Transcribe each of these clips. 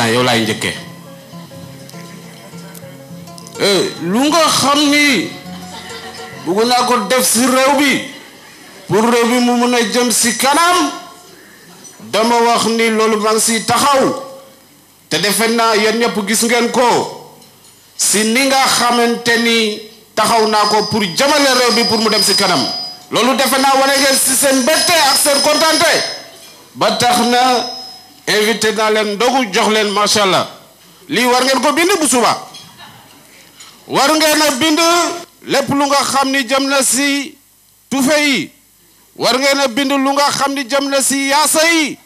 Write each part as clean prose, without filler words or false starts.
président yow laay njëkkee lu nga xam ni bëgg naa ko def si réew bi pour réew bi mu mun a jëm si kanam dama wax ni loolu maa ngi si taxaw te defe naa yéen ñëpp gis ngeen ko si ni nga xamante ni taxaw naa ko pour jëmale réew bi pour mu dem si kanam loolu defe naa wane ngeen si seen mbégte ak seen kontante ba tax na invité naa leen ndogu jox leen macha allah lii war ngeen ko bind bu suba war ngeen a bind lépp lu nga xam ni jëm na si tufe yi war ngeen a bind lu nga xam ni jëm na si yaasa yi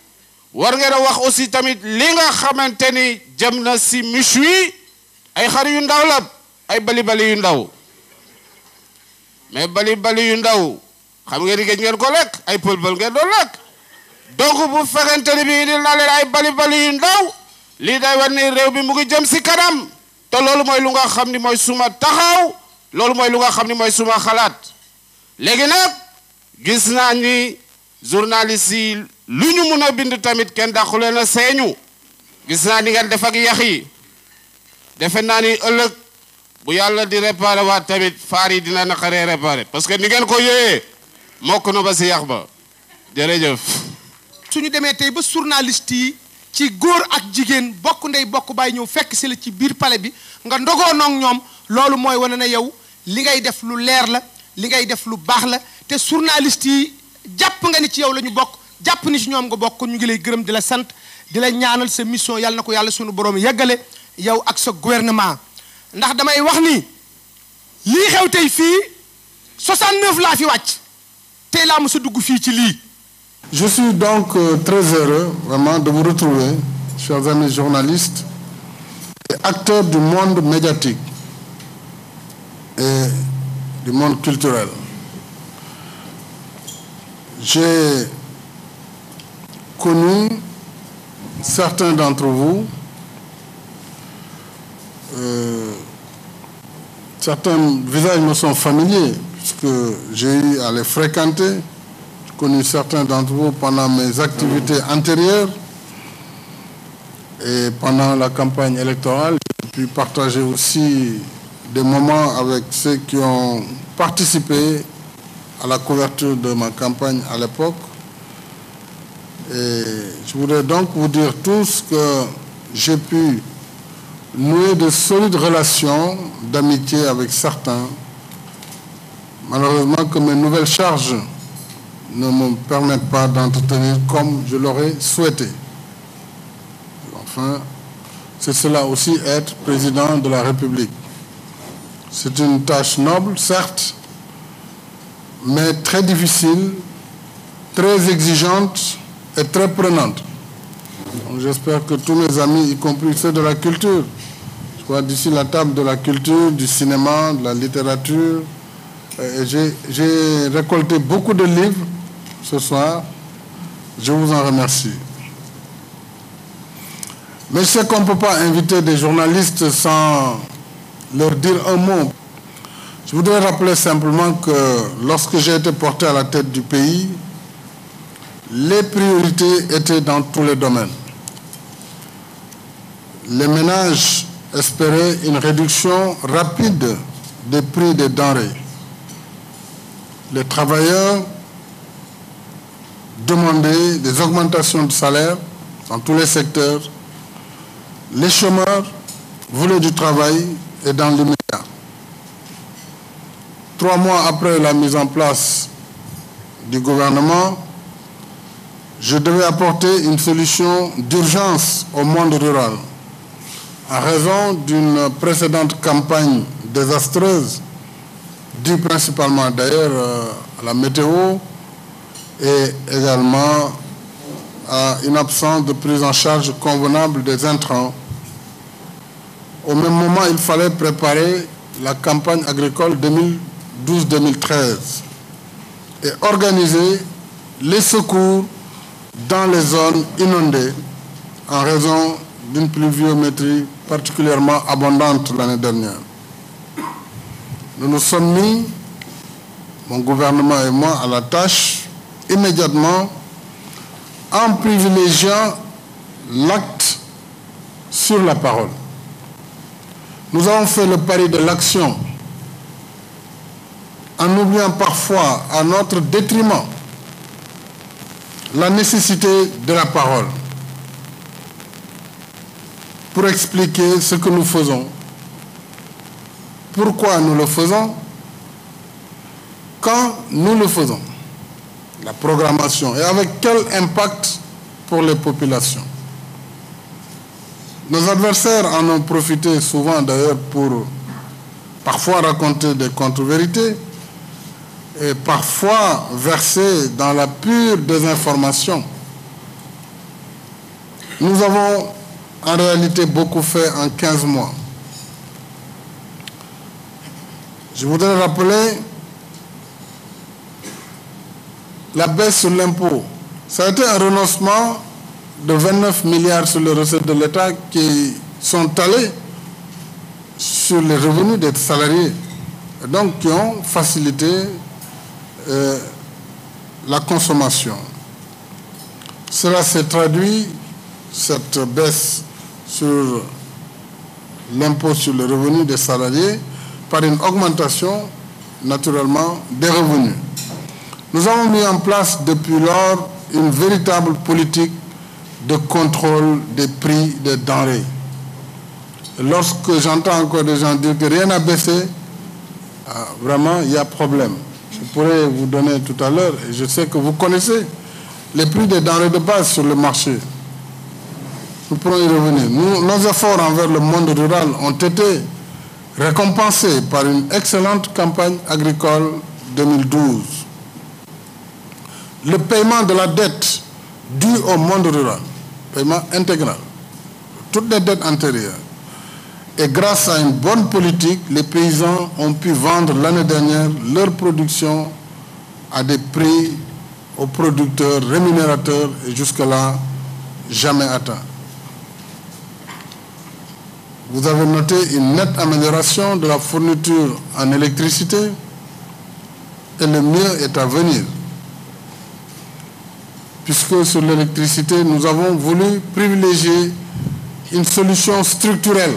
war ngeen a wax aussi tamit li nga xamante ni jëm na si michu yi ay xar yu ndaw la ay bali yu ndaw mais bali yu ndaw xam ngeen ni géej ngeen ko lekk ay pël ngeen doon lekk donc bu fekkente ni bi indil naa leen ay bali yu ndaw lii day war ni réew bi mu ngi jëm si kanam te loolu mooy lu nga xam ni mooy suma taxaw loolu mooy lu nga xam ni mooy suma xalaat léegi nag gis naa ni journaliste yi lu ñu mun a bind tamit kenn dàqu leen a seeñu gis naa ni ngeen def ak yax yi defe naa ni ëllëg bu yàlla di réparé waat tamit faar yi dina naqaree réparé parce que ni ngeen ko yéeyee mokk na ba si yax ba jërëjëf. suñu demee tey ba journaliste yi ci góor ak jigéen bokk ndey bokk baay ñëw fekk si la ci biir palais bi nga ndogoo noog ñoom loolu mooy wane na yow li ngay def lu leer la li ngay def lu baax la te journaliste yi jàpp nga ni ci yow la ñu bokk jàpp ni ci ñoom nga bokk ñu ngi lay gërëm di la sant di la ñaanal sa mission yàlla na ko yàlla suñu borom yeggale yow ak sa gouvernement ndax damay wax ni lii xew tey fii 69 laa fi wàcc tey laa mos a dugg fii ci lii. Je suis donc très heureux vraiment de vous retrouver, chers amis journalistes et acteurs du monde médiatique et du monde culturel. J'ai connu certains d'entre vous, certains visages me sont familiers puisque j'ai eu à les fréquenter. J'ai connu certains d'entre vous pendant mes activités antérieures et pendant la campagne électorale. J'ai pu partager aussi des moments avec ceux qui ont participé à la couverture de ma campagne à l'époque. Et je voudrais donc vous dire tous que j'ai pu nouer de solides relations d'amitié avec certains. Malheureusement que mes nouvelles charges ne me permettent pas d'entretenir comme je l'aurais souhaité. Enfin, c'est cela aussi être président de la République. C'est une tâche noble, certes, mais très difficile, très exigeante et très prenante. J'espère que tous mes amis, y compris ceux de la culture, je crois d'ici la table de la culture, du cinéma, de la littérature, j'ai récolté beaucoup de livres ce soir. Je vous en remercie. Mais je sais qu'on ne peut pas inviter des journalistes sans leur dire un mot. Je voudrais rappeler simplement que lorsque j'ai été porté à la tête du pays, les priorités étaient dans tous les domaines. Les ménages espéraient une réduction rapide des prix des denrées. Les travailleurs demandaient des augmentations de salaire dans tous les secteurs. Les chômeurs voulaient du travail et dans l'immédiat. 3 mois après la mise en place du gouvernement, je devais apporter une solution d'urgence au monde rural. En raison d'une précédente campagne désastreuse, due principalement d'ailleurs à la météo et également à une absence de prise en charge convenable des intrants. Au même moment, il fallait préparer la campagne agricole 2012-2013 et organiser les secours dans les zones inondées en raison d'une pluviométrie particulièrement abondante l'année dernière. Nous nous sommes mis, mon gouvernement et moi, à la tâche immédiatement en privilégiant l'acte sur la parole. Nous avons fait le pari de l'action en oubliant parfois à notre détriment la nécessité de la parole pour expliquer ce que nous faisons, pourquoi nous le faisons, quand nous le faisons, la programmation et avec quel impact pour les populations. Nos adversaires en ont profité souvent d'ailleurs pour parfois raconter des contre-vérités et parfois verser dans la pure désinformation. Nous avons en réalité beaucoup fait en 15 mois. Je voudrais rappeler la baisse sur l'impôt. Ça a été un renoncement de 29 milliards sur les recettes de l'État qui sont allés sur les revenus des salariés, et donc qui ont facilité la consommation. Cela s'est traduit, cette baisse sur l'impôt sur les revenus des salariés, par une augmentation naturellement des revenus. Nous avons mis en place depuis lors une véritable politique de contrôle des prix des denrées. Lorsque j'entends encore des gens dire que rien n'a baissé, vraiment il y a problème. Je pourrais vous donner tout à l'heure, et je sais que vous connaissez les prix des denrées de base sur le marché. Nous pourrons y revenir. Nos efforts envers le monde rural ont été récompensés par une excellente campagne agricole 2012. Le paiement de la dette due au monde rural, paiement intégral, toutes les dettes antérieures. Et grâce à une bonne politique, les paysans ont pu vendre l'année dernière leur production à des prix aux producteurs rémunérateurs et jusque-là jamais atteints. Vous avez noté une nette amélioration de la fourniture en électricité et le mieux est à venir. Puisque sur l'électricité, nous avons voulu privilégier une solution structurelle.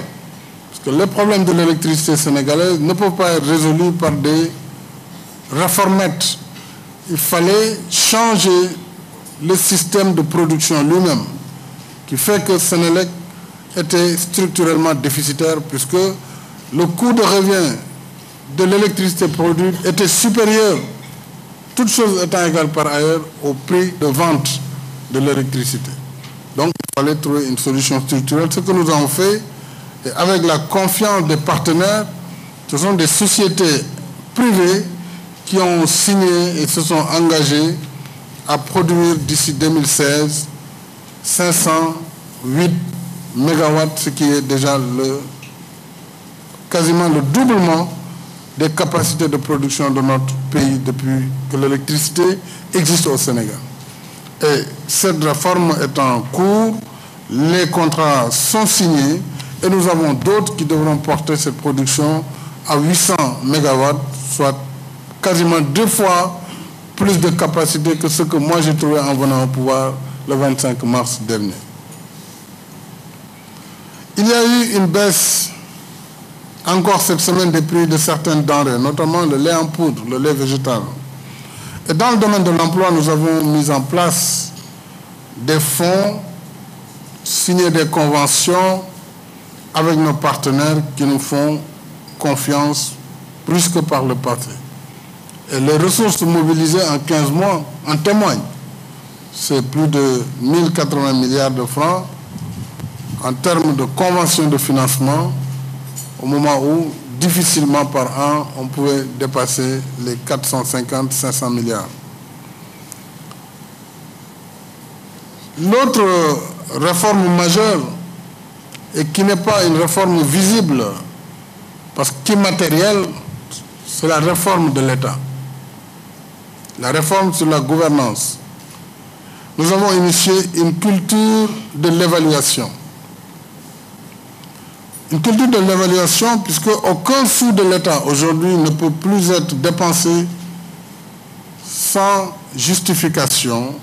Parce que les problèmes de l'électricité sénégalaise ne peuvent pas être résolus par des réformettes. Il fallait changer le système de production lui-même, qui fait que Sénélec était structurellement déficitaire, puisque le coût de revient de l'électricité produite était supérieur, toutes choses étant égales par ailleurs, au prix de vente de l'électricité. Donc il fallait trouver une solution structurelle, ce que nous avons fait, et avec la confiance des partenaires. Ce sont des sociétés privées qui ont signé et se sont engagées à produire d'ici 2016 508 mégawatts, ce qui est déjà quasiment le doublement des capacités de production de notre pays depuis que l'électricité existe au Sénégal. Et cette réforme est en cours, les contrats sont signés et nous avons d'autres qui devront porter cette production à 800 mégawatts, soit quasiment 2 fois plus de capacité que ce que moi j'ai trouvé en venant au pouvoir le 25 mars dernier. Il y a eu une baisse encore cette semaine des prix de certaines denrées, notamment le lait en poudre, le lait végétal. Et dans le domaine de l'emploi, nous avons mis en place des fonds, signé des conventions avec nos partenaires qui nous font confiance plus que par le passé. Et les ressources mobilisées en 15 mois en témoignent. C'est plus de 1080 milliards de francs en termes de conventions de financement, au moment où, difficilement par an, on pouvait dépasser les 450-500 milliards. L'autre réforme majeure, et qui n'est pas une réforme visible, parce qu'immatérielle, c'est la réforme de l'État. La réforme sur la gouvernance. Nous avons initié une culture de l'évaluation. Une culture de l'évaluation, puisque aucun sou de l'État aujourd'hui ne peut plus être dépensé sans justification,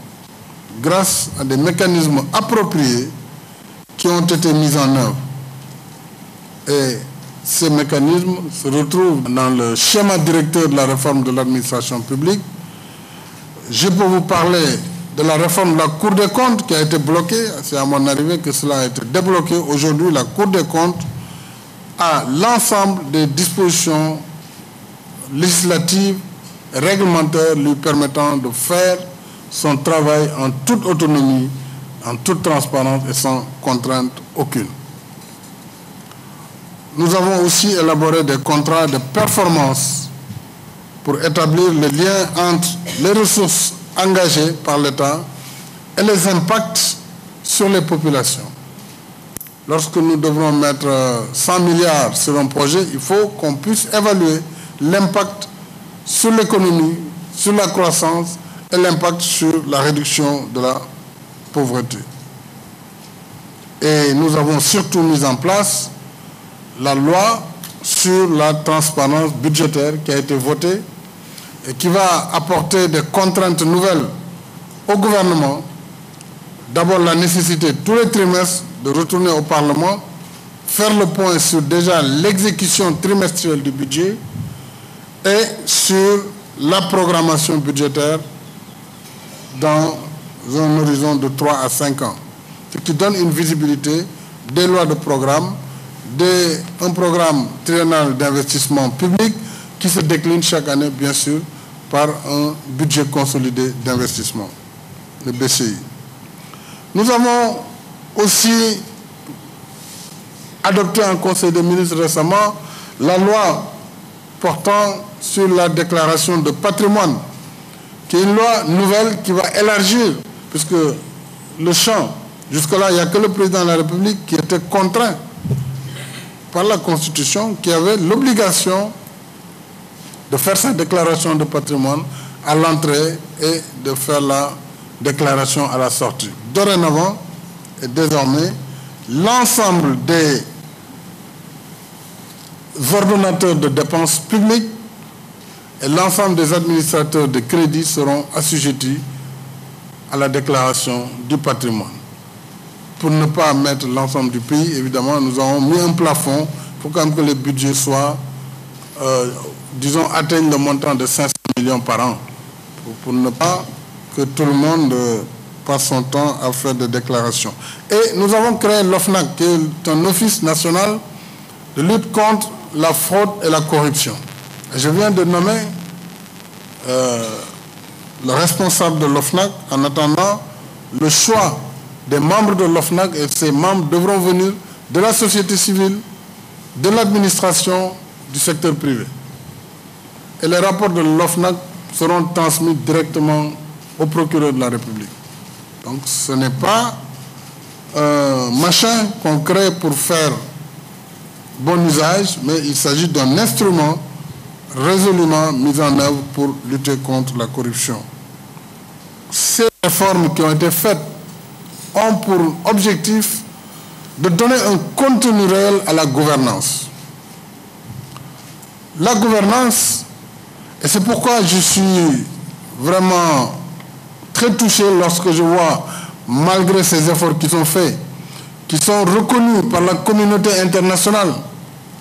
grâce à des mécanismes appropriés qui ont été mis en œuvre. Et ces mécanismes se retrouvent dans le schéma directeur de la réforme de l'administration publique. Je peux vous parler de la réforme de la Cour des comptes qui a été bloquée. C'est à mon arrivée que cela a été débloqué. Aujourd'hui, la Cour des comptes a l'ensemble des dispositions législatives et réglementaires lui permettant de faire son travail en toute autonomie, en toute transparence et sans contrainte aucune. Nous avons aussi élaboré des contrats de performance pour établir le lien entre les ressources engagées par l'État et les impacts sur les populations. Lorsque nous devrons mettre 100 milliards sur un projet, il faut qu'on puisse évaluer l'impact sur l'économie, sur la croissance et l'impact sur la réduction de la pauvreté. Et nous avons surtout mis en place la loi sur la transparence budgétaire qui a été votée et qui va apporter des contraintes nouvelles au gouvernement. D'abord, la nécessité tous les trimestres de retourner au Parlement, faire le point sur déjà l'exécution trimestrielle du budget et sur la programmation budgétaire dans un horizon de 3 à 5 ans, ce qui donne une visibilité des lois de programme, un programme triennal d'investissement public qui se décline chaque année, bien sûr, par un budget consolidé d'investissement, le BCI. Nous avons aussi adopté en Conseil des ministres récemment la loi portant sur la déclaration de patrimoine, qui est une loi nouvelle qui va élargir, puisque le champ, jusque-là, il n'y a que le président de la République qui était contraint par la Constitution, qui avait l'obligation de faire sa déclaration de patrimoine à l'entrée et de faire la déclaration à la sortie. Dorénavant et désormais, l'ensemble des ordonnateurs de dépenses publiques et l'ensemble des administrateurs de crédit seront assujettis à la déclaration du patrimoine. Pour ne pas mettre l'ensemble du pays, évidemment, nous avons mis un plafond pour quand même que les budgets soient, disons, atteignent le montant de 500 millions par an, pour ne pas que tout le monde passe son temps à faire des déclarations. Et nous avons créé l'OFNAC, qui est un office national de lutte contre la fraude et la corruption. Et je viens de nommer le responsable de l'OFNAC en attendant le choix des membres de l'OFNAC, et ces membres devront venir de la société civile, de l'administration, du secteur privé. Et les rapports de l'OFNAC seront transmis directement au procureur de la République. Donc ce n'est pas un machin qu'on crée pour faire bon usage, mais il s'agit d'un instrument résolument mis en œuvre pour lutter contre la corruption. Ces réformes qui ont été faites ont pour objectif de donner un contenu réel à la gouvernance. La gouvernance, et c'est pourquoi je suis vraiment très touché lorsque je vois, malgré ces efforts qui sont faits, qui sont reconnus par la communauté internationale,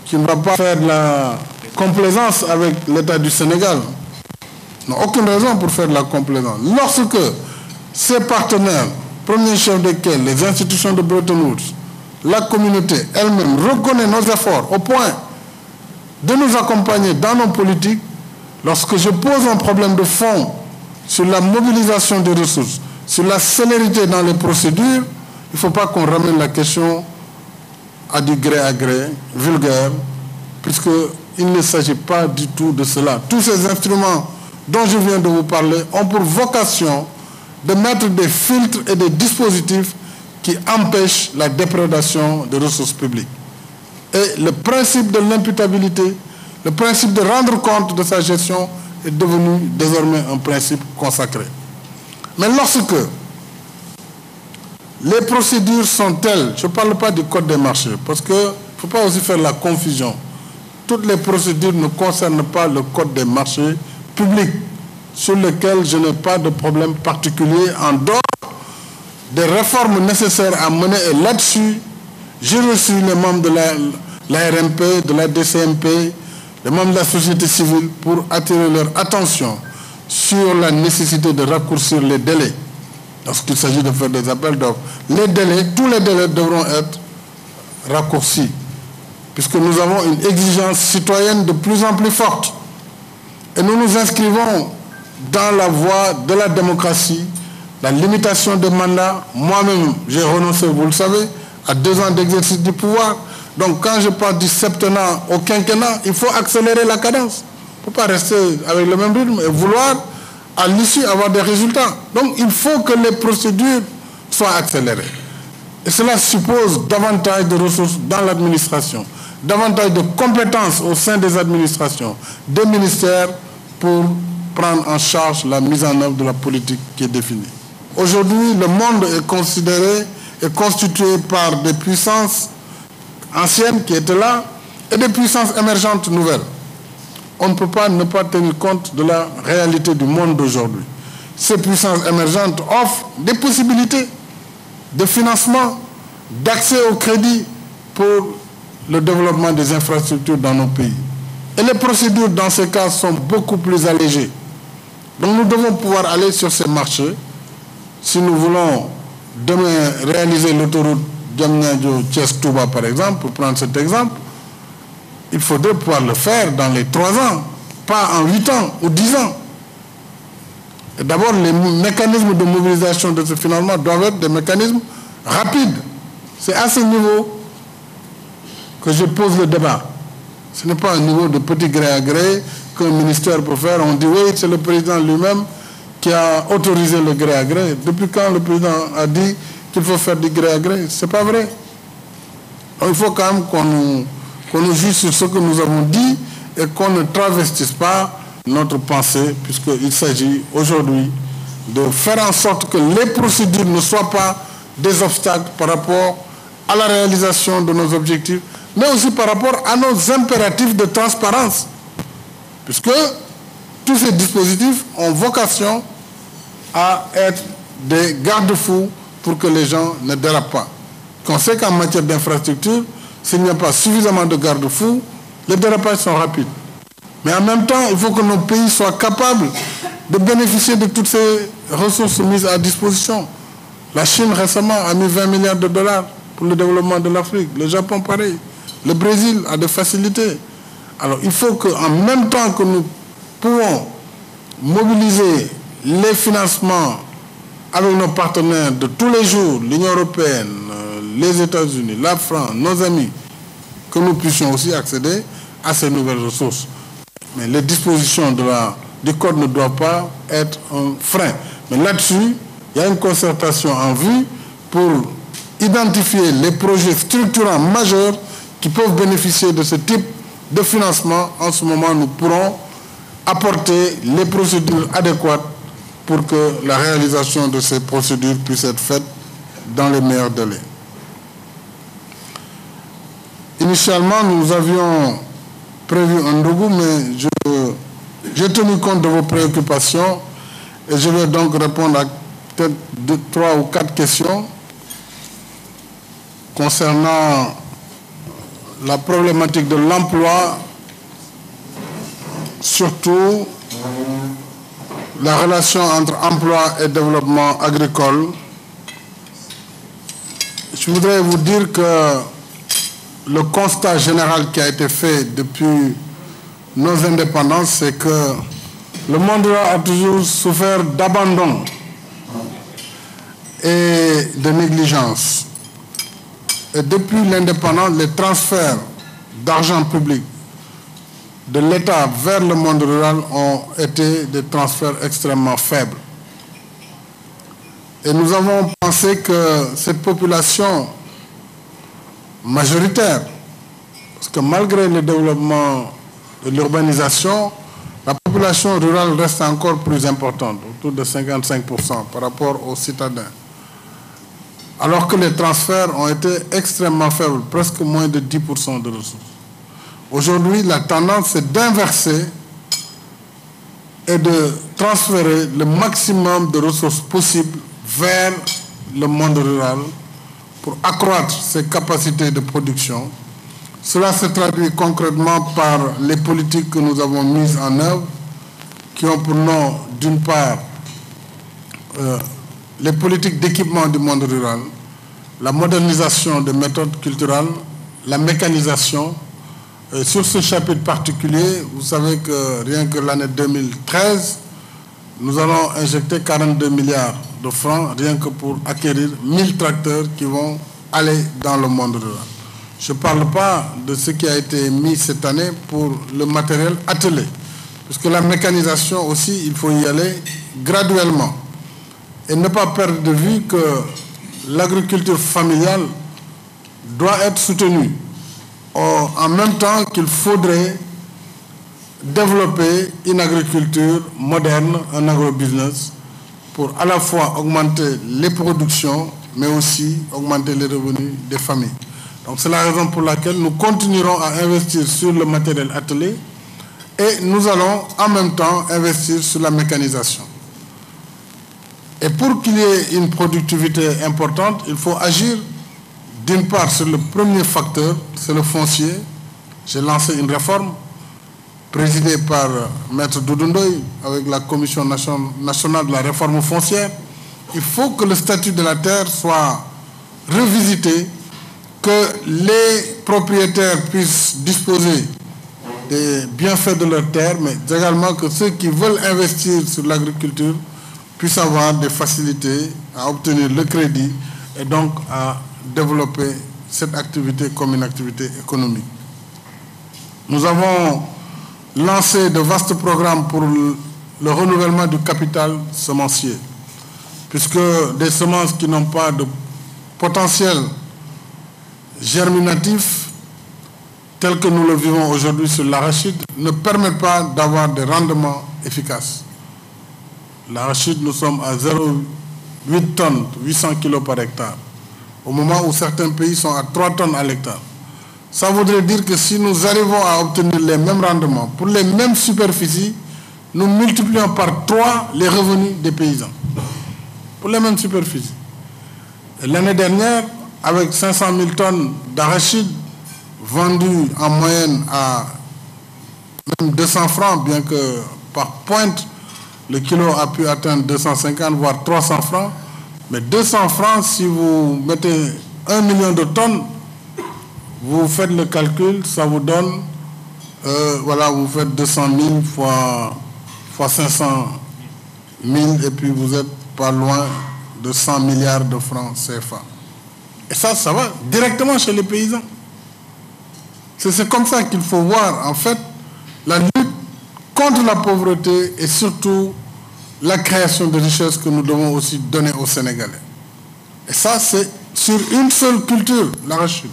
qui ne va pas faire de la complaisance avec l'État du Sénégal, n'ont aucune raison pour faire de la complaisance. Lorsque ces partenaires, premier chef desquels les institutions de Bretton Woods, la communauté elle-même reconnaît nos efforts au point de nous accompagner dans nos politiques, lorsque je pose un problème de fond sur la mobilisation des ressources, sur la célérité dans les procédures, il ne faut pas qu'on ramène la question à du gré à gré, vulgaire, puisqu'il ne s'agit pas du tout de cela. Tous ces instruments dont je viens de vous parler ont pour vocation de mettre des filtres et des dispositifs qui empêchent la déprédation des ressources publiques. Et le principe de l'imputabilité, le principe de rendre compte de sa gestion est devenu désormais un principe consacré. Mais lorsque les procédures sont telles, je ne parle pas du code des marchés, parce qu'il ne faut pas aussi faire la confusion. Toutes les procédures ne concernent pas le code des marchés publics, sur lequel je n'ai pas de problème particulier en dehors des réformes nécessaires à mener. Et là-dessus, J'ai reçu les membres de l'ARMP, de la DCMP, les membres de la société civile pour attirer leur attention sur la nécessité de raccourcir les délais lorsqu'il s'agit de faire des appels d'offres. Les délais, tous les délais devront être raccourcis puisque nous avons une exigence citoyenne de plus en plus forte. Et nous nous inscrivons dans la voie de la démocratie, la limitation des mandats. Moi-même, j'ai renoncé, vous le savez, à 2 ans d'exercice du pouvoir. Donc quand je passe du septennat au quinquennat, il faut accélérer la cadence. Il ne faut pas rester avec le même rythme et vouloir à l'issue avoir des résultats. Donc il faut que les procédures soient accélérées. Et cela suppose davantage de ressources dans l'administration, davantage de compétences au sein des administrations, des ministères pour prendre en charge la mise en œuvre de la politique qui est définie. Aujourd'hui, le monde est considéré et constitué par des puissances anciennes qui étaient là et des puissances émergentes nouvelles. On ne peut pas ne pas tenir compte de la réalité du monde d'aujourd'hui. Ces puissances émergentes offrent des possibilités de financement, d'accès au crédit pour le développement des infrastructures dans nos pays. Et les procédures dans ces cas sont beaucoup plus allégées. Donc nous devons pouvoir aller sur ces marchés. Si nous voulons demain réaliser l'autoroute Diamniadio-Thiès-Touba par exemple, pour prendre cet exemple, il faudrait pouvoir le faire dans les 3 ans, pas en 8 ans ou 10 ans. Et d'abord, les mécanismes de mobilisation de ce financement doivent être des mécanismes rapides. C'est à ce niveau que je pose le débat. Ce n'est pas un niveau de petit gré à gré qu'un ministère peut faire. On dit oui, c'est le président lui-même qui a autorisé le gré à gré. Depuis quand le président a dit qu'il faut faire du gré à gré? Ce n'est pas vrai. Donc, il faut quand même qu'on nous juge sur ce que nous avons dit et qu'on ne travestisse pas notre pensée, puisqu'il s'agit aujourd'hui de faire en sorte que les procédures ne soient pas des obstacles par rapport à la réalisation de nos objectifs, mais aussi par rapport à nos impératifs de transparence, puisque tous ces dispositifs ont vocation à être des garde-fous pour que les gens ne dérapent pas. On sait qu'en matière d'infrastructure, s'il n'y a pas suffisamment de garde-fous, les dérapages sont rapides. Mais en même temps, il faut que nos pays soient capables de bénéficier de toutes ces ressources mises à disposition. La Chine récemment a mis 20 milliards de dollars pour le développement de l'Afrique. Le Japon, pareil. Le Brésil a des facilités. Alors, il faut qu'en même temps que nous pouvons mobiliser les financements avec nos partenaires de tous les jours, l'Union européenne, les États-Unis, la France, nos amis, que nous puissions aussi accéder à ces nouvelles ressources. Mais les dispositions du Code ne doivent pas être un frein. Mais là-dessus, il y a une concertation en vue pour identifier les projets structurants majeurs qui peuvent bénéficier de ce type de financement. En ce moment, nous pourrons apporter les procédures adéquates pour que la réalisation de ces procédures puisse être faite dans les meilleurs délais. Initialement, nous avions prévu un Ndougou, mais j'ai tenu compte de vos préoccupations et je vais donc répondre à peut-être 3 ou 4 questions concernant la problématique de l'emploi, surtout la relation entre emploi et développement agricole. Je voudrais vous dire que le constat général qui a été fait depuis nos indépendances, c'est que le monde a toujours souffert d'abandon et de négligence. Et depuis l'indépendance, les transferts d'argent public de l'État vers le monde rural ont été des transferts extrêmement faibles. Et nous avons pensé que cette population majoritaire, parce que malgré le développement de l'urbanisation, la population rurale reste encore plus importante, autour de 55% par rapport aux citadins. Alors que les transferts ont été extrêmement faibles, presque moins de 10% de ressources. Aujourd'hui, la tendance est d'inverser et de transférer le maximum de ressources possibles vers le monde rural pour accroître ses capacités de production. Cela se traduit concrètement par les politiques que nous avons mises en œuvre, qui ont pour nom, d'une part, les politiques d'équipement du monde rural, la modernisation des méthodes culturelles, la mécanisation. Sur ce chapitre particulier, vous savez que rien que l'année 2013, nous allons injecter 42 milliards de francs rien que pour acquérir 1000 tracteurs qui vont aller dans le monde rural. Je ne parle pas de ce qui a été mis cette année pour le matériel attelé, parce que la mécanisation aussi, il faut y aller graduellement. Et ne pas perdre de vue que l'agriculture familiale doit être soutenue, en même temps qu'il faudrait développer une agriculture moderne, un agrobusiness, pour à la fois augmenter les productions, mais aussi augmenter les revenus des familles. Donc c'est la raison pour laquelle nous continuerons à investir sur le matériel attelé et nous allons en même temps investir sur la mécanisation. Et pour qu'il y ait une productivité importante, il faut agir d'une part sur le premier facteur, c'est le foncier. J'ai lancé une réforme présidée par Maître Doudou Ndoye avec la Commission nationale de la réforme foncière. Il faut que le statut de la terre soit revisité, que les propriétaires puissent disposer des bienfaits de leur terre, mais également que ceux qui veulent investir sur l'agriculture puissent avoir des facilités à obtenir le crédit et donc à développer cette activité comme une activité économique. Nous avons lancé de vastes programmes pour le renouvellement du capital semencier, puisque des semences qui n'ont pas de potentiel germinatif, tel que nous le vivons aujourd'hui sur l'arachide, ne permettent pas d'avoir des rendements efficaces. L'arachide, nous sommes à 0,8 tonnes, 800 kg par hectare, au moment où certains pays sont à 3 tonnes à l'hectare. Ça voudrait dire que si nous arrivons à obtenir les mêmes rendements pour les mêmes superficies, nous multiplions par 3 les revenus des paysans, pour les mêmes superficies. L'année dernière, avec 500 000 tonnes d'arachide vendues en moyenne à même 200 francs, bien que par pointe, le kilo a pu atteindre 250, voire 300 francs. Mais 200 francs, si vous mettez 1 million de tonnes, vous faites le calcul, ça vous donne, voilà, vous faites 200 000 fois 500 000, et puis vous êtes pas loin de 100 milliards de francs CFA. Et ça va directement chez les paysans. C'est comme ça qu'il faut voir, en fait, la lutte contre la pauvreté et surtout la création de richesses que nous devons aussi donner aux Sénégalais. Et ça, c'est sur une seule culture, l'arachide.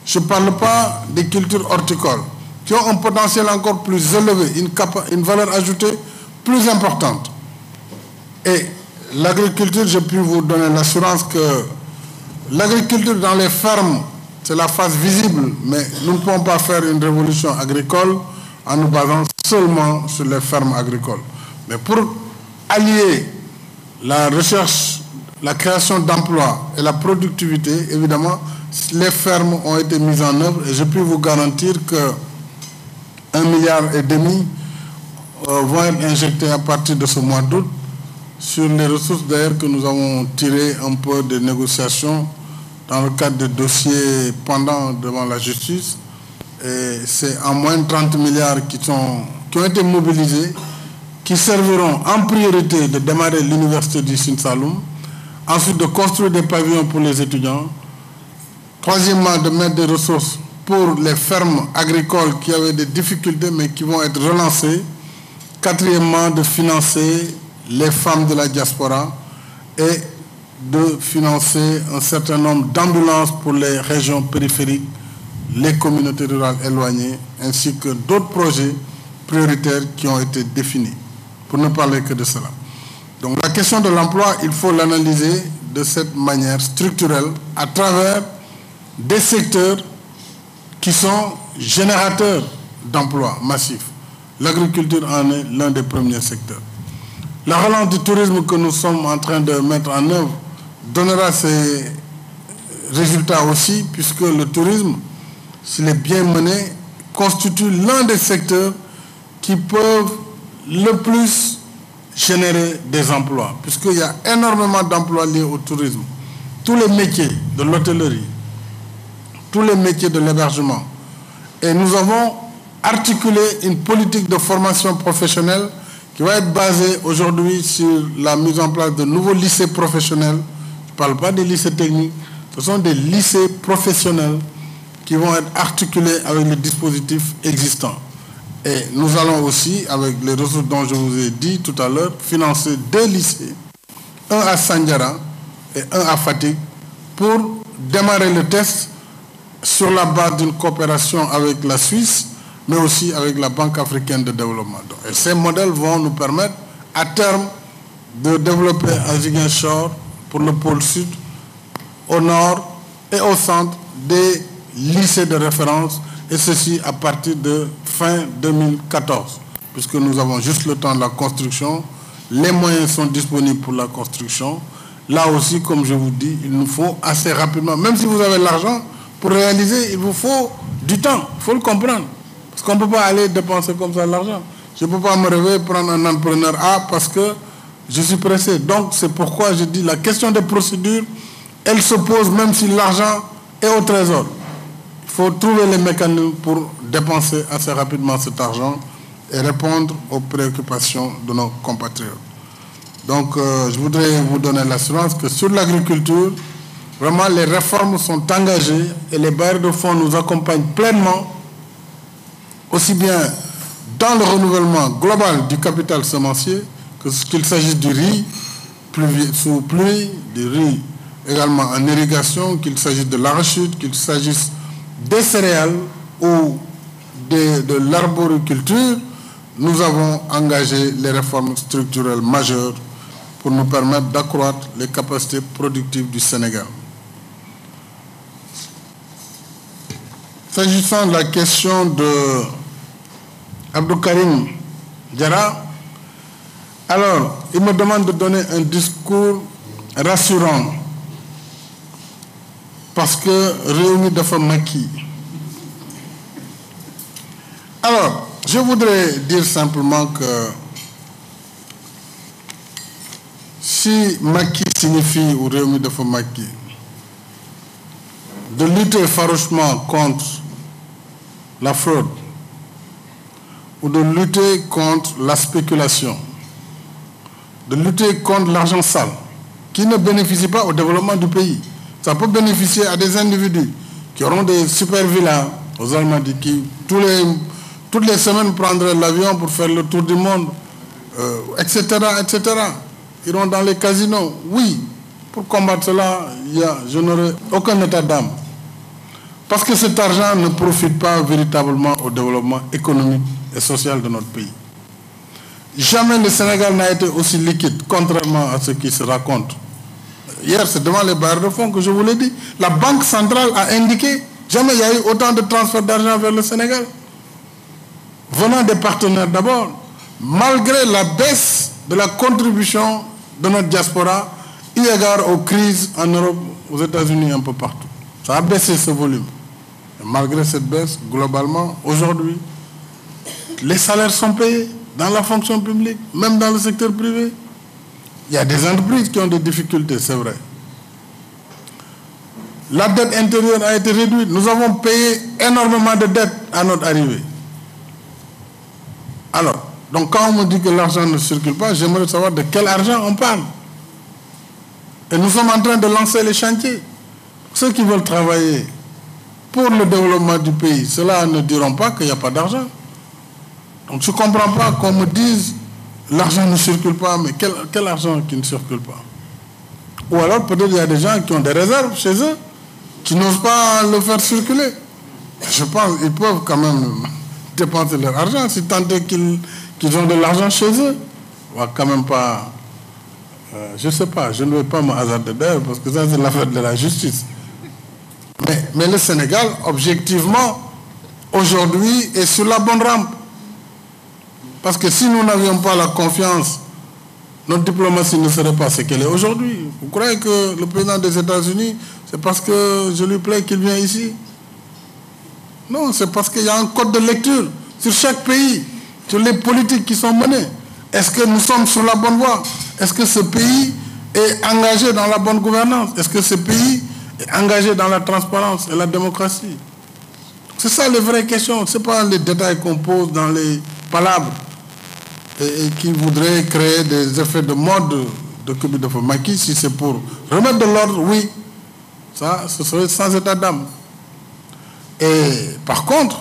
Je ne parle pas des cultures horticoles, qui ont un potentiel encore plus élevé, une valeur ajoutée plus importante. Et l'agriculture, je puis vous donner l'assurance que l'agriculture dans les fermes, c'est la face visible, mais nous ne pouvons pas faire une révolution agricole en nous basant seulement sur les fermes agricoles. Mais pour allier la recherche, la création d'emplois et la productivité, évidemment, les fermes ont été mises en œuvre et je peux vous garantir que 1,5 milliard vont être injectés à partir de ce mois d'août sur les ressources d'ailleurs que nous avons tirées un peu des négociations dans le cadre des dossiers pendants devant la justice. Et c'est en moins de 30 milliards qui ont été mobilisés, qui serviront en priorité de démarrer l'université du Sine Saloum, ensuite de construire des pavillons pour les étudiants, troisièmement de mettre des ressources pour les fermes agricoles qui avaient des difficultés mais qui vont être relancées, quatrièmement de financer les femmes de la diaspora et de financer un certain nombre d'ambulances pour les régions périphériques, les communautés rurales éloignées, ainsi que d'autres projets prioritaires qui ont été définis, pour ne parler que de cela. Donc la question de l'emploi, il faut l'analyser de cette manière structurelle à travers des secteurs qui sont générateurs d'emplois massifs. L'agriculture en est l'un des premiers secteurs. La relance du tourisme que nous sommes en train de mettre en œuvre donnera ses résultats aussi, puisque le tourisme, s'il est bien mené, constitue l'un des secteurs qui peuvent le plus générer des emplois, puisqu'il y a énormément d'emplois liés au tourisme. Tous les métiers de l'hôtellerie, tous les métiers de l'hébergement. Et nous avons articulé une politique de formation professionnelle qui va être basée aujourd'hui sur la mise en place de nouveaux lycées professionnels. Je ne parle pas des lycées techniques, ce sont des lycées professionnels qui vont être articulés avec les dispositifs existants. Et nous allons aussi, avec les ressources dont je vous ai dit tout à l'heure, financer 2 lycées, un à Sandiara et un à Fatick, pour démarrer le test sur la base d'une coopération avec la Suisse, mais aussi avec la Banque africaine de développement. Et ces modèles vont nous permettre, à terme, de développer à Ziguinchor, pour le pôle sud, au nord et au centre, des lycées de référence, et ceci à partir de fin 2014, puisque nous avons juste le temps de la construction, les moyens sont disponibles pour la construction. Là aussi, comme je vous dis, il nous faut assez rapidement, même si vous avez l'argent, pour réaliser, il vous faut du temps, il faut le comprendre. Parce qu'on ne peut pas aller dépenser comme ça l'argent. Je ne peux pas me réveiller, prendre un entrepreneur A parce que je suis pressé. Donc, c'est pourquoi je dis la question des procédures, elle se pose même si l'argent est au trésor. Il faut trouver les mécanismes pour dépenser assez rapidement cet argent et répondre aux préoccupations de nos compatriotes. Donc, je voudrais vous donner l'assurance que sur l'agriculture, vraiment, les réformes sont engagées et les bailleurs de fonds nous accompagnent pleinement, aussi bien dans le renouvellement global du capital semencier, qu'il s'agisse du riz sous pluie, du riz également en irrigation, qu'il s'agisse de l'arachide, qu'il s'agisse des céréales ou de l'arboriculture. Nous avons engagé les réformes structurelles majeures pour nous permettre d'accroître les capacités productives du Sénégal. S'agissant de la question de Abdou Karim Diarra, alors, il me demande de donner un discours rassurant parce que Réumi dafa Macky. Alors, je voudrais dire simplement que si Macky signifie ou Réumi dafa Macky, de lutter farouchement contre la fraude ou de lutter contre la spéculation, de lutter contre l'argent sale qui ne bénéficie pas au développement du pays. Ça peut bénéficier à des individus qui auront des super villas aux Almadies, qui toutes les semaines prendraient l'avion pour faire le tour du monde, etc., etc. Ils iront dans les casinos. Oui, pour combattre cela, je n'aurai aucun état d'âme. Parce que cet argent ne profite pas véritablement au développement économique et social de notre pays. Jamais le Sénégal n'a été aussi liquide, contrairement à ce qui se raconte. Hier, c'est devant les bailleurs de fonds que je vous l'ai dit. La Banque centrale a indiqué, jamais il y a eu autant de transferts d'argent vers le Sénégal. Venant des partenaires d'abord, malgré la baisse de la contribution de notre diaspora, eu égard aux crises en Europe, aux États-Unis, un peu partout. Ça a baissé ce volume. Et malgré cette baisse, globalement, aujourd'hui, les salaires sont payés dans la fonction publique, même dans le secteur privé. Il y a des entreprises qui ont des difficultés, c'est vrai. La dette intérieure a été réduite. Nous avons payé énormément de dettes à notre arrivée. Alors, donc quand on me dit que l'argent ne circule pas, j'aimerais savoir de quel argent on parle. Et nous sommes en train de lancer les chantiers. Ceux qui veulent travailler pour le développement du pays, ceux-là ne diront pas qu'il n'y a pas d'argent. Donc je ne comprends pas qu'on me dise l'argent ne circule pas, mais quel argent qui ne circule pas? Ou alors peut-être il y a des gens qui ont des réserves chez eux, qui n'osent pas le faire circuler. Je pense qu'ils peuvent quand même dépenser leur argent, si tant est qu'ils ont de l'argent chez eux. On va quand même pas... je ne sais pas, je ne vais pas me hasarder d'ailleurs, parce que ça c'est l'affaire de la justice. Mais le Sénégal, objectivement, aujourd'hui, est sur la bonne rampe. Parce que si nous n'avions pas la confiance, notre diplomatie ne serait pas ce qu'elle est aujourd'hui. Vous croyez que le président des États-Unis, c'est parce que je lui plais qu'il vient ici? Non, c'est parce qu'il y a un code de lecture sur chaque pays, sur les politiques qui sont menées. Est-ce que nous sommes sur la bonne voie? Est-ce que ce pays est engagé dans la bonne gouvernance? Est-ce que ce pays est engagé dans la transparence et la démocratie? C'est ça les vraies questions. Ce n'est pas les détails qu'on pose dans les palabres et qui voudraient créer des effets de mode de Kébi Dofo-Macky. Si c'est pour remettre de l'ordre, oui, ça, ce serait sans état d'âme. Et par contre,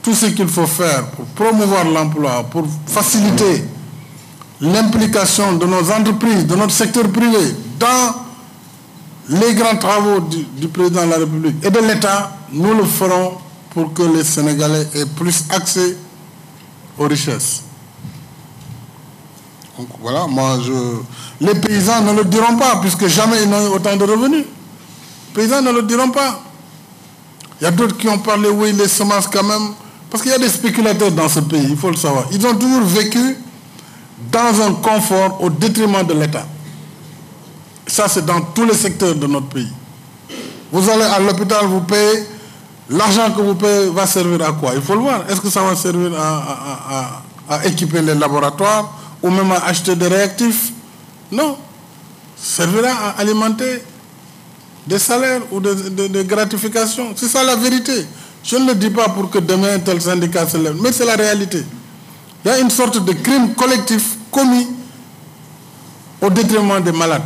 tout ce qu'il faut faire pour promouvoir l'emploi, pour faciliter l'implication de nos entreprises, de notre secteur privé dans les grands travaux du président de la République et de l'État, nous le ferons pour que les Sénégalais aient plus accès aux richesses. Donc voilà, les paysans ne le diront pas, puisque jamais ils n'ont eu autant de revenus. Les paysans ne le diront pas. Il y a d'autres qui ont parlé, oui, les semences quand même, parce qu'il y a des spéculateurs dans ce pays, il faut le savoir. Ils ont toujours vécu dans un confort au détriment de l'État. Ça, c'est dans tous les secteurs de notre pays. Vous allez à l'hôpital, vous payez, l'argent que vous payez va servir à quoi? Il faut le voir. Est-ce que ça va servir à équiper les laboratoires ou même à acheter des réactifs? Non. Ça servira à alimenter des salaires ou des gratifications. C'est ça la vérité. Je ne le dis pas pour que demain tel syndicat se lève, mais c'est la réalité. Il y a une sorte de crime collectif commis au détriment des malades,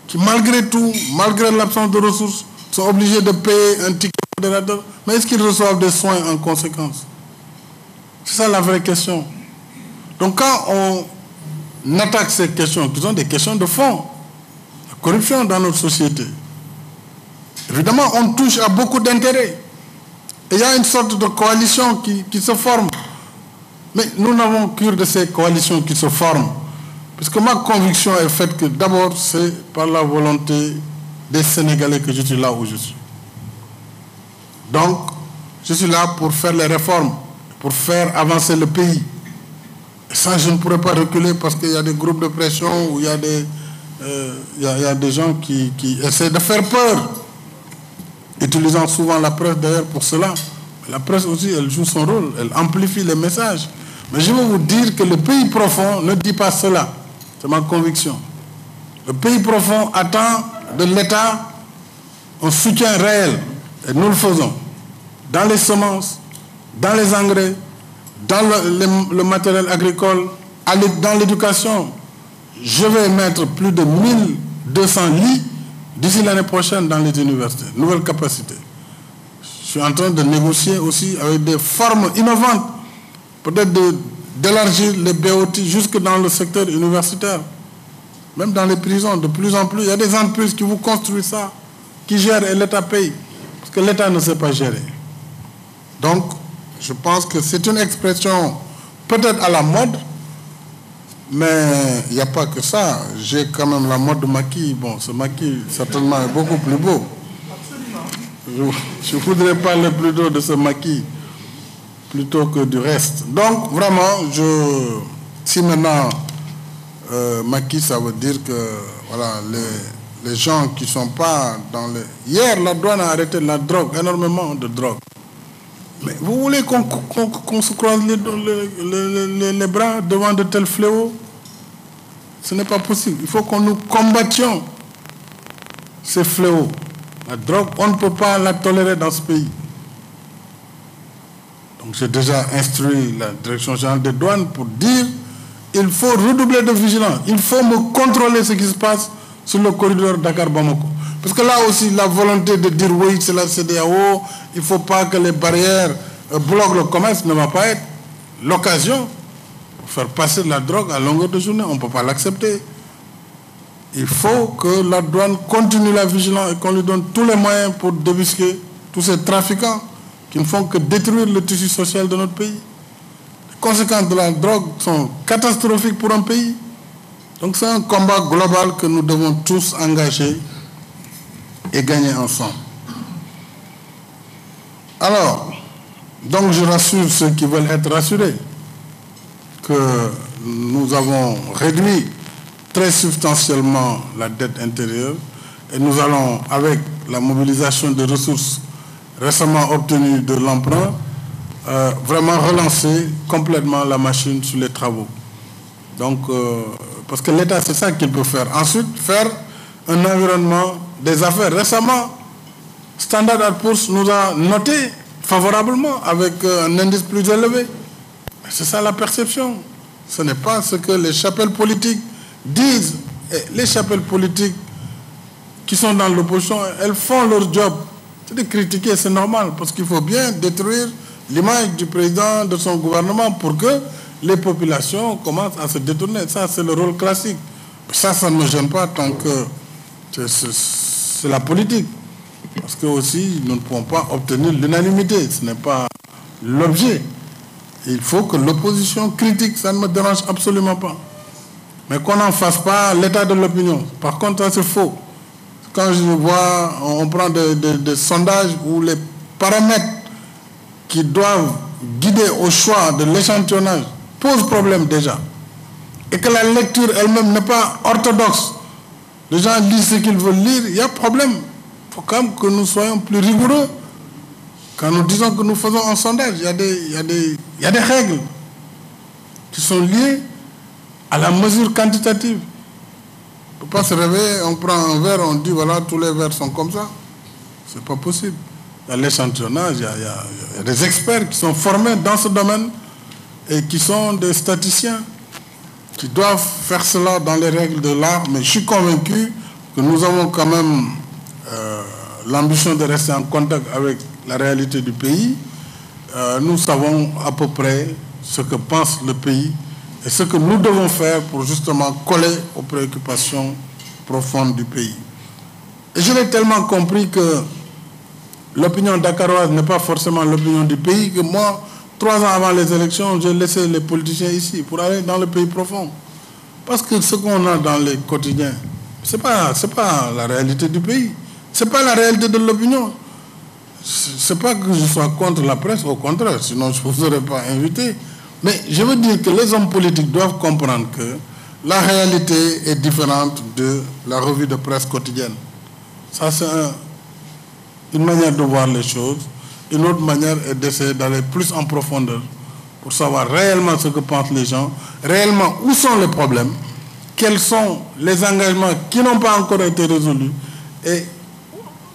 qui malgré tout, malgré l'absence de ressources, sont obligés de payer un ticket modérateur. Mais est-ce qu'ils reçoivent des soins en conséquence? C'est ça la vraie question. Donc quand on attaque ces questions, qui sont des questions de fond, la corruption dans notre société, évidemment on touche à beaucoup d'intérêts. Et il y a une sorte de coalition qui se forme. Mais nous n'avons cure de ces coalitions qui se forment. Parce que ma conviction est faite que d'abord, c'est par la volonté des Sénégalais que je suis là où je suis. Donc, je suis là pour faire les réformes, pour faire avancer le pays. Et ça, je ne pourrais pas reculer parce qu'il y a des groupes de pression où il y a des gens qui essaient de faire peur, utilisant souvent la presse d'ailleurs pour cela. La presse aussi, elle joue son rôle, elle amplifie les messages. Mais je veux vous dire que le pays profond ne dit pas cela. C'est ma conviction. Le pays profond attend de l'État un soutien réel. Et nous le faisons. Dans les semences, dans les engrais, dans le matériel agricole, dans l'éducation. Je vais mettre plus de 1200 lits d'ici l'année prochaine dans les universités. Nouvelle capacité. Je suis en train de négocier aussi avec des formes innovantes, peut-être d'élargir les BOT jusque dans le secteur universitaire, même dans les prisons, de plus en plus. Il y a des entreprises qui vous construisent ça, qui gèrent et l'État paye, parce que l'État ne sait pas gérer. Donc, je pense que c'est une expression peut-être à la mode, mais il n'y a pas que ça. J'ai quand même la mode de maquis. Bon, ce maquis, certainement, est beaucoup plus beau. Je voudrais parler plutôt de ce maquis plutôt que du reste. Donc, vraiment, si maintenant maquis, ça veut dire que voilà, les gens qui ne sont pas dans les... Hier, la douane a arrêté la drogue, énormément de drogue. Mais vous voulez qu'on se croise les bras devant de tels fléaux? Ce n'est pas possible. Il faut que nous combattions ces fléaux. La drogue, on ne peut pas la tolérer dans ce pays. Donc j'ai déjà instruit la direction générale des douanes pour dire qu'il faut redoubler de vigilance. Il faut me contrôler ce qui se passe sur le corridor Dakar-Bamako. Parce que là aussi, la volonté de dire oui, c'est la CEDEAO, il ne faut pas que les barrières bloquent le commerce, ne va pas être l'occasion pour faire passer de la drogue à longueur de journée. On ne peut pas l'accepter. Il faut que la douane continue la vigilance et qu'on lui donne tous les moyens pour débusquer tous ces trafiquants qui ne font que détruire le tissu social de notre pays. Les conséquences de la drogue sont catastrophiques pour un pays. Donc c'est un combat global que nous devons tous engager et gagner ensemble. Alors, donc je rassure ceux qui veulent être rassurés que nous avons réduit très substantiellement la dette intérieure et nous allons, avec la mobilisation des ressources récemment obtenues de l'emprunt, vraiment relancer complètement la machine sur les travaux. Donc, parce que l'État, c'est ça qu'il peut faire. Ensuite, faire un environnement des affaires. Récemment, Standard & Poor's nous a noté favorablement avec un indice plus élevé. C'est ça la perception. Ce n'est pas ce que les chapelles politiques disent. Et les chapelles politiques qui sont dans l'opposition, elles font leur job. C'est de critiquer, c'est normal, parce qu'il faut bien détruire l'image du président, de son gouvernement, pour que les populations commencent à se détourner. Ça, c'est le rôle classique. Ça ne me gêne pas tant que c'est la politique. Parce que aussi, nous ne pouvons pas obtenir l'unanimité. Ce n'est pas l'objet. Il faut que l'opposition critique, ça ne me dérange absolument pas. Mais qu'on n'en fasse pas l'état de l'opinion. Par contre, ça c'est faux. Quand je vois, on prend des sondages où les paramètres qui doivent guider au choix de l'échantillonnage posent problème déjà. Et que la lecture elle-même n'est pas orthodoxe. Les gens lisent ce qu'ils veulent lire, il y a problème. Il faut quand même que nous soyons plus rigoureux. Quand nous disons que nous faisons un sondage, il y a des règles qui sont liées à la mesure quantitative. On ne peut pas se réveiller, on prend un verre, on dit voilà, tous les verres sont comme ça. Ce n'est pas possible. Il y a l'échantillonnage, il y a des experts qui sont formés dans ce domaine et qui sont des statisticiens qui doivent faire cela dans les règles de l'art. Mais je suis convaincu que nous avons quand même l'ambition de rester en contact avec la réalité du pays. Nous savons à peu près ce que pense le pays et ce que nous devons faire pour justement coller aux préoccupations profondes du pays. Et je l'ai tellement compris que l'opinion dakaroise n'est pas forcément l'opinion du pays, que moi, 3 ans avant les élections, j'ai laissé les politiciens ici pour aller dans le pays profond. Parce que ce qu'on a dans les quotidiens, ce n'est pas la réalité du pays. Ce n'est pas la réalité de l'opinion. Ce n'est pas que je sois contre la presse, au contraire, sinon je ne vous aurais pas invité. Mais je veux dire que les hommes politiques doivent comprendre que la réalité est différente de la revue de presse quotidienne. Ça, c'est une manière de voir les choses. Une autre manière est d'essayer d'aller plus en profondeur pour savoir réellement ce que pensent les gens, réellement où sont les problèmes, quels sont les engagements qui n'ont pas encore été résolus et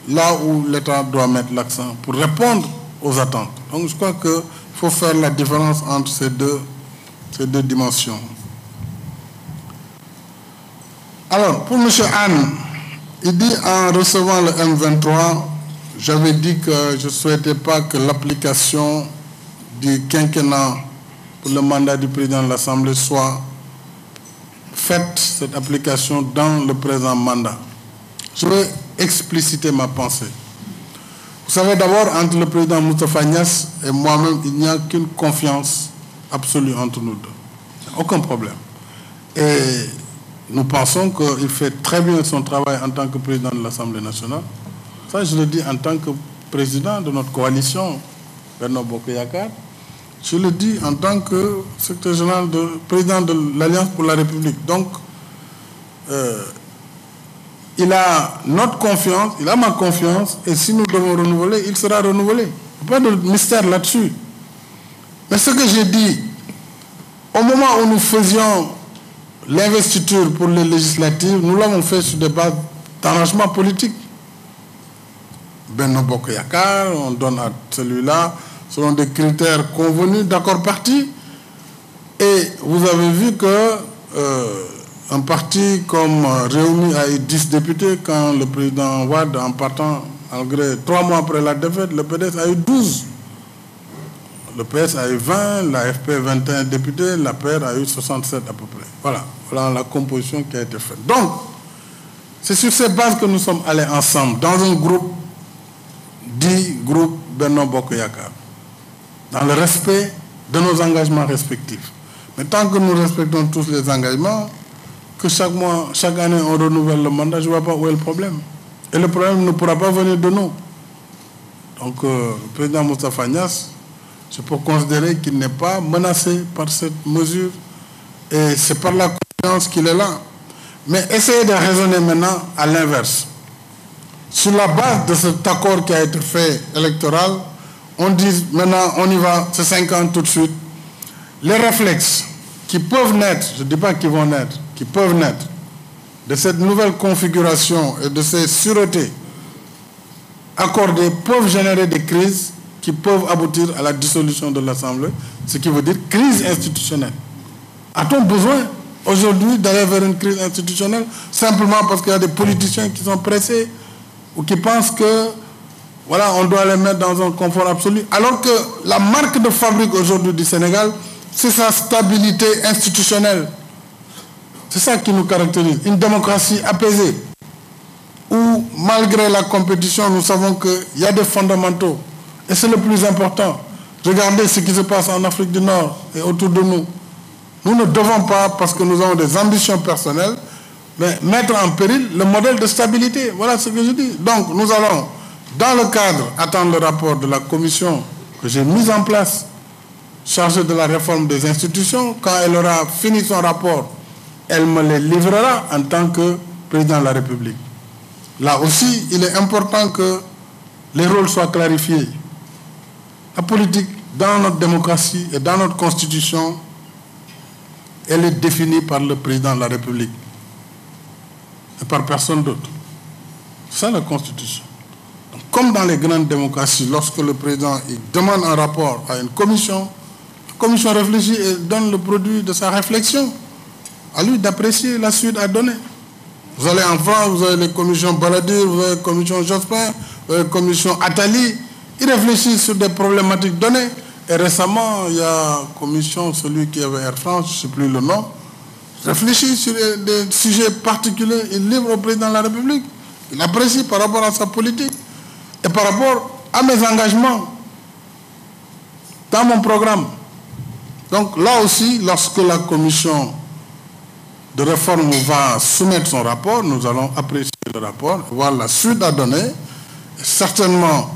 là où l'État doit mettre l'accent pour répondre aux attentes. Donc je crois qu'il faut faire la différence entre ces deux dimensions. Alors, pour M. Anne, il dit en recevant le M23, j'avais dit que je ne souhaitais pas que l'application du quinquennat pour le mandat du président de l'Assemblée soit faite, cette application, dans le présent mandat. Je vais expliciter ma pensée. Vous savez, d'abord, entre le président Moustapha Niasse et moi-même, il n'y a qu'une confiance absolue entre nous deux. Aucun problème. Et nous pensons qu'il fait très bien son travail en tant que président de l'Assemblée nationale. Ça, je le dis en tant que président de notre coalition, Benno Bokk Yakaar. Je le dis en tant que secrétaire général, président de l'Alliance pour la République. Donc, il a notre confiance, il a ma confiance, et si nous devons renouveler, il sera renouvelé. Il n'y a pas de mystère là-dessus. Mais ce que j'ai dit, au moment où nous faisions l'investiture pour les législatives, nous l'avons fait sur des bases d'arrangement politique. Benno Bokk Yakaar, on donne à celui-là, selon des critères convenus, d'accord parti. Et vous avez vu que un parti comme Rewmi a eu 10 députés quand le président Wade, en partant, malgré 3 mois après la défaite, le PDS a eu 12. Le PS a eu 20, l'AFP 21 députés, l'APR a eu 67 à peu près. Voilà la composition qui a été faite. Donc, c'est sur ces bases que nous sommes allés ensemble, dans un groupe dit groupe Benno Bokk Yakaar, dans le respect de nos engagements respectifs. Mais tant que nous respectons tous les engagements, que chaque année on renouvelle le mandat, je ne vois pas où est le problème. Et le problème ne pourra pas venir de nous. Donc, le président Moustapha Niasse, je peux considérer qu'il n'est pas menacé par cette mesure. Et c'est par la confiance qu'il est là. Mais essayez de raisonner maintenant à l'inverse. Sur la base de cet accord qui a été fait électoral, on dit maintenant on y va, c'est 5 ans tout de suite. Les réflexes qui peuvent naître, je ne dis pas qu'ils vont naître, qui peuvent naître de cette nouvelle configuration et de ces sûretés accordées peuvent générer des crises qui peuvent aboutir à la dissolution de l'Assemblée, ce qui veut dire crise institutionnelle. A-t-on besoin aujourd'hui d'aller vers une crise institutionnelle simplement parce qu'il y a des politiciens qui sont pressés ou qui pensent que voilà, on doit les mettre dans un confort absolu, alors que la marque de fabrique aujourd'hui du Sénégal, c'est sa stabilité institutionnelle. C'est ça qui nous caractérise. Une démocratie apaisée, où malgré la compétition, nous savons qu'il y a des fondamentaux. Et c'est le plus important. Regardez ce qui se passe en Afrique du Nord et autour de nous. Nous ne devons pas, parce que nous avons des ambitions personnelles, mais mettre en péril le modèle de stabilité. Voilà ce que je dis. Donc nous allons, dans le cadre, attendre le rapport de la commission que j'ai mise en place, chargée de la réforme des institutions. Quand elle aura fini son rapport, elle me les livrera en tant que président de la République. Là aussi, il est important que les rôles soient clarifiés. La politique, dans notre démocratie et dans notre constitution, elle est définie par le président de la République et par personne d'autre. C'est ça la constitution. Donc, comme dans les grandes démocraties, lorsque le président il demande un rapport à une commission, la commission réfléchit et donne le produit de sa réflexion. À lui d'apprécier la suite à donner. Vous allez en France, vous avez les commissions Baladir, vous avez les commissions Jospin, vous avez les commissions Attali. Ils réfléchissent sur des problématiques données. Et récemment, il y a une commission, celui qui avait Air France, je ne sais plus le nom, réfléchit sur des sujets particuliers, il livre au président de la République. Il apprécie par rapport à sa politique et par rapport à mes engagements dans mon programme. Donc là aussi, lorsque la commission de réforme va soumettre son rapport, nous allons apprécier le rapport, voir la suite à donner. Et certainement,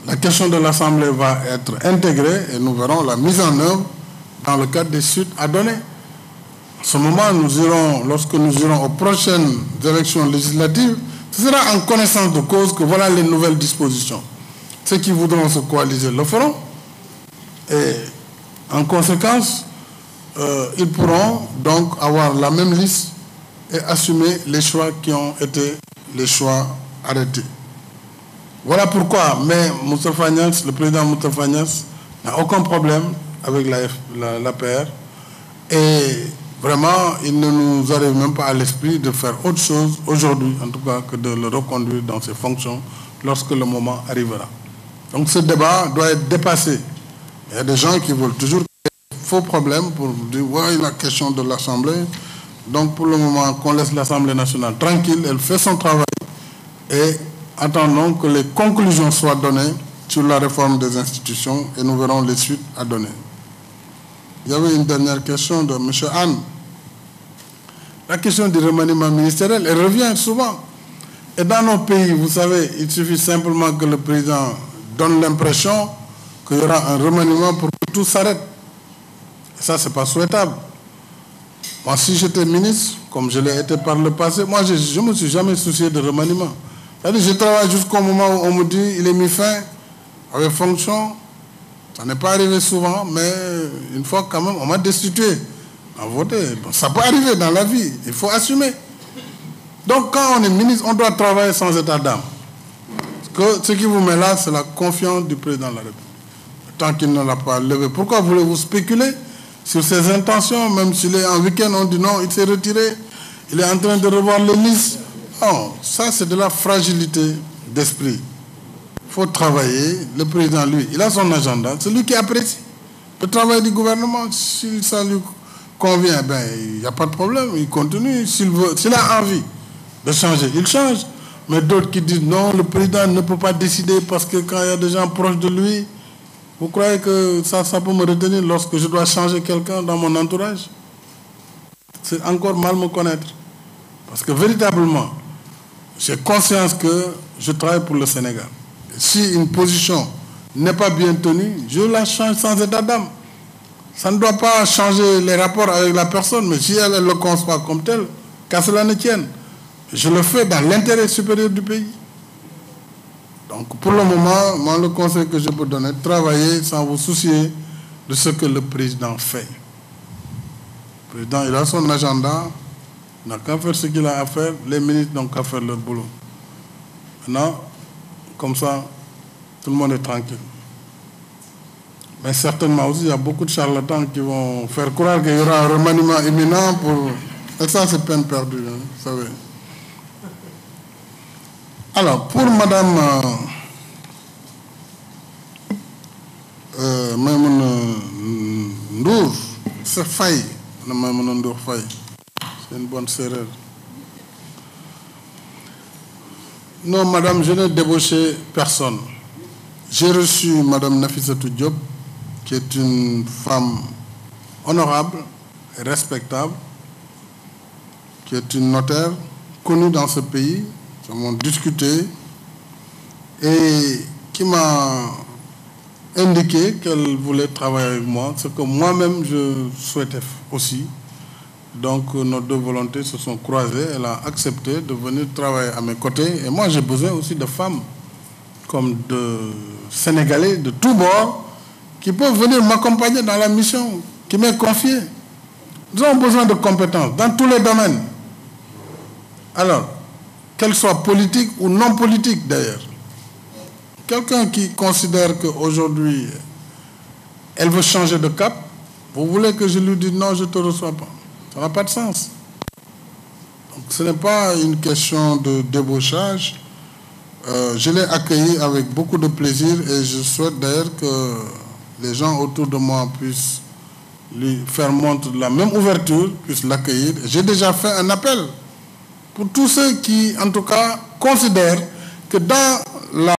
la question de l'Assemblée va être intégrée et nous verrons la mise en œuvre dans le cadre des suites à donner. En ce moment, nous irons, lorsque nous irons aux prochaines élections législatives, ce sera en connaissance de cause que voilà les nouvelles dispositions. Ceux qui voudront se coaliser le feront. Et en conséquence, ils pourront donc avoir la même liste et assumer les choix qui ont été les choix arrêtés. Voilà pourquoi, mais Moustapha Niasse, le président Moustapha Niasse, n'a aucun problème avec l'APR et vraiment, il ne nous arrive même pas à l'esprit de faire autre chose aujourd'hui, en tout cas, que de le reconduire dans ses fonctions lorsque le moment arrivera. Donc ce débat doit être dépassé. Il y a des gens qui veulent toujours faux problème pour dire, ouais, la question de l'Assemblée. Donc pour le moment, qu'on laisse l'Assemblée nationale tranquille, elle fait son travail et attendons que les conclusions soient données sur la réforme des institutions et nous verrons les suites à donner. Il y avait une dernière question de M. Anne. La question du remaniement ministériel, elle revient souvent. Et dans nos pays, vous savez, il suffit simplement que le président donne l'impression qu'il y aura un remaniement pour que tout s'arrête. Et ça, ce n'est pas souhaitable. Moi, si j'étais ministre, comme je l'ai été par le passé, moi, je ne me suis jamais soucié de remaniement. C'est-à-dire, je travaille jusqu'au moment où on me dit il est mis fin avec fonction. Ça n'est pas arrivé souvent, mais une fois quand même, on m'a destitué à voter. Bon, ça peut arriver dans la vie, il faut assumer. Donc quand on est ministre, on doit travailler sans état d'âme. Parce que ce qui vous met là, c'est la confiance du président de la République. Tant qu'il ne l'a pas levé, pourquoi voulez-vous spéculer sur ses intentions? Même s'il est en week-end, on dit non, il s'est retiré, il est en train de revoir les listes. Non, ça c'est de la fragilité d'esprit. Il faut travailler. Le président, lui, il a son agenda. C'est lui qui apprécie le travail du gouvernement. Si ça lui convient, ben, il n'y a pas de problème. Il continue. S'il a envie de changer, il change. Mais d'autres qui disent non, le président ne peut pas décider parce que quand il y a des gens proches de lui, vous croyez que ça peut me retenir lorsque je dois changer quelqu'un dans mon entourage? C'est encore mal me connaître. Parce que véritablement, j'ai conscience que je travaille pour le Sénégal. Si une position n'est pas bien tenue, je la change sans état d'âme. Ça ne doit pas changer les rapports avec la personne, mais si elle le conçoit comme tel, qu'à cela ne tienne. Je le fais dans l'intérêt supérieur du pays. Donc pour le moment, moi, le conseil que je peux donner, travaillez sans vous soucier de ce que le président fait. Le président, il a son agenda, il n'a qu'à faire ce qu'il a à faire, les ministres n'ont qu'à faire leur boulot. Maintenant, comme ça, tout le monde est tranquille. Mais certainement aussi, il y a beaucoup de charlatans qui vont faire croire qu'il y aura un remaniement imminent pour... Et ça, c'est peine perdue, hein, vous savez. Alors, pour Madame Maïmouna Ndour, c'est Faye, Maïmouna Ndour Faye. C'est une bonne sérère. Non, Madame, je n'ai débauché personne. J'ai reçu Madame Nafissatou Diop, qui est une femme honorable et respectable, qui est une notaire connue dans ce pays. Nous avons discuté et qui m'a indiqué qu'elle voulait travailler avec moi, ce que moi-même je souhaitais aussi. Donc nos deux volontés se sont croisées. Elle a accepté de venir travailler à mes côtés. Et moi j'ai besoin aussi de femmes, comme de Sénégalais de tous bords, qui peuvent venir m'accompagner dans la mission qui m'est confiée. Nous avons besoin de compétences dans tous les domaines. Alors, qu'elle soit politique ou non politique d'ailleurs. Quelqu'un qui considère qu'aujourd'hui, elle veut changer de cap, vous voulez que je lui dise non, je ne te reçois pas. Ça n'a pas de sens. Donc, ce n'est pas une question de débauchage. Je l'ai accueilli avec beaucoup de plaisir et je souhaite d'ailleurs que les gens autour de moi puissent lui faire montre de la même ouverture, puissent l'accueillir. J'ai déjà fait un appel pour tous ceux qui, en tout cas, considèrent que dans la